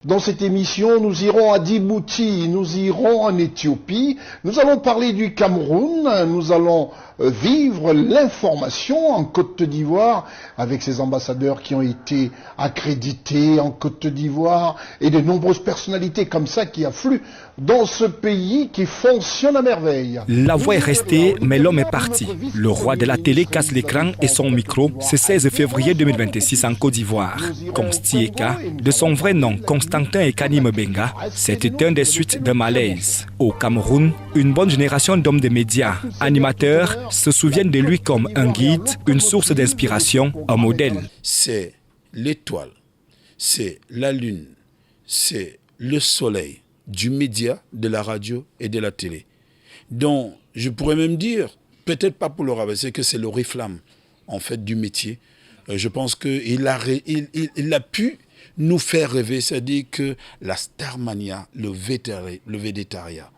Dans cette émission, nous irons à Djibouti, nous irons en Éthiopie, nous allons parler du Cameroun, nous allons vivre l'information en Côte d'Ivoire avec ses ambassadeurs qui ont été accrédités en Côte d'Ivoire et de nombreuses personnalités comme ça qui affluent dans ce pays qui fonctionne à merveille. La voix est restée, mais l'homme est parti. Le roi de la télé casse l'écran et son micro ce 16 février 2026 en Côte d'Ivoire. Consti Eka, de son vrai nom, Constantin Ekani Mbenga, c'était un des suites de malaise. Au Cameroun, une bonne génération d'hommes de médias, animateurs, se souviennent de lui comme un guide, une source d'inspiration, un modèle. C'est l'étoile, c'est la lune, c'est le soleil du média, de la radio et de la télé. Donc, je pourrais même dire, peut-être pas pour le rabaisser, que c'est l'oriflamme, en fait, du métier. Je pense qu'il a pu nous faire rêver, c'est-à-dire que la starmania, le végétariat,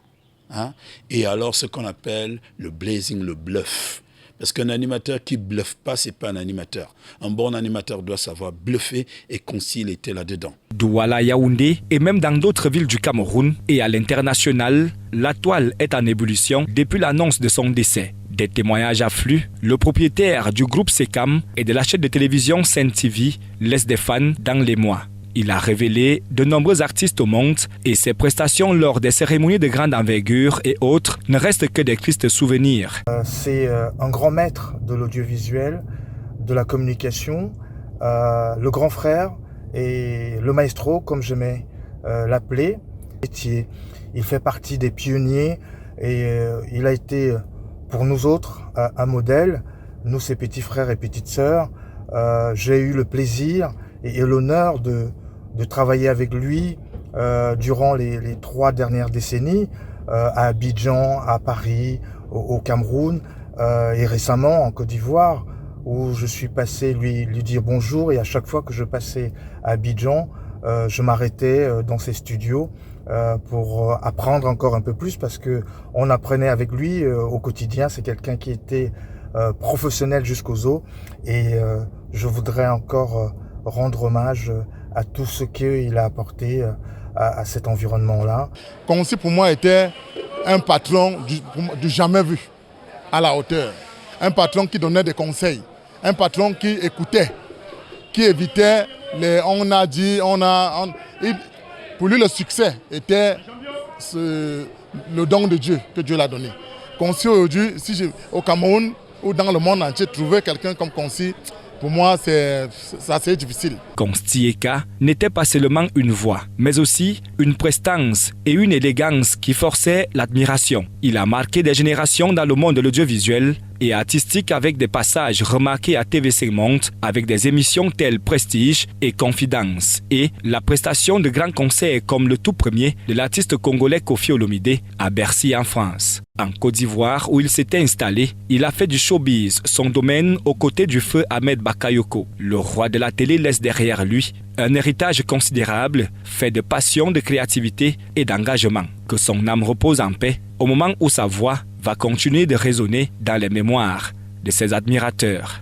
hein, et alors ce qu'on appelle le blazing, le bluff. Parce qu'un animateur qui ne bluffe pas, ce n'est pas un animateur. Un bon animateur doit savoir bluffer et Consti était là-dedans. Douala, Yaoundé et même dans d'autres villes du Cameroun et à l'international, la toile est en ébullition depuis l'annonce de son décès. Des témoignages affluent. Le propriétaire du groupe Secam et de la chaîne de télévision Sen TV laisse des fans dans les mois. Il a révélé de nombreux artistes au monde et ses prestations lors des cérémonies de grande envergure et autres ne restent que des tristes souvenirs. C'est un grand maître de l'audiovisuel, de la communication, le grand frère et le maestro, comme j'aimais l'appeler. Il fait partie des pionniers et il a été pour nous autres un modèle, nous ses petits frères et petites sœurs. J'ai eu le plaisir et l'honneur de travailler avec lui durant les 3 dernières décennies à Abidjan, à Paris, au Cameroun et récemment en Côte d'Ivoire où je suis passé lui dire bonjour et à chaque fois que je passais à Abidjan, je m'arrêtais dans ses studios pour apprendre encore un peu plus parce que on apprenait avec lui au quotidien. C'est quelqu'un qui était professionnel jusqu'aux os et je voudrais encore rendre hommage à tout ce qu'il a apporté à cet environnement-là. Consti pour moi était un patron du jamais vu, à la hauteur. Un patron qui donnait des conseils, un patron qui écoutait, qui évitait les on a dit, pour lui le succès était le don de Dieu que Dieu l'a donné. Consti aujourd'hui, au Cameroun ou dans le monde entier, trouver quelqu'un comme Consti, pour moi, c'est assez difficile. Consti Eka n'était pas seulement une voix, mais aussi une prestance et une élégance qui forçaient l'admiration. Il a marqué des générations dans le monde de l'audiovisuel et artistique avec des passages remarqués à TVC Monde avec des émissions telles Prestige et Confidence et la prestation de grands concerts comme le tout premier de l'artiste congolais Kofi Olomide à Bercy en France. En Côte d'Ivoire où il s'était installé, il a fait du showbiz son domaine aux côtés du feu Ahmed Bakayoko. Le roi de la télé laisse derrière lui un héritage considérable fait de passion, de créativité et d'engagement. Que son âme repose en paix au moment où sa voix va continuer de résonner dans les mémoires de ses admirateurs.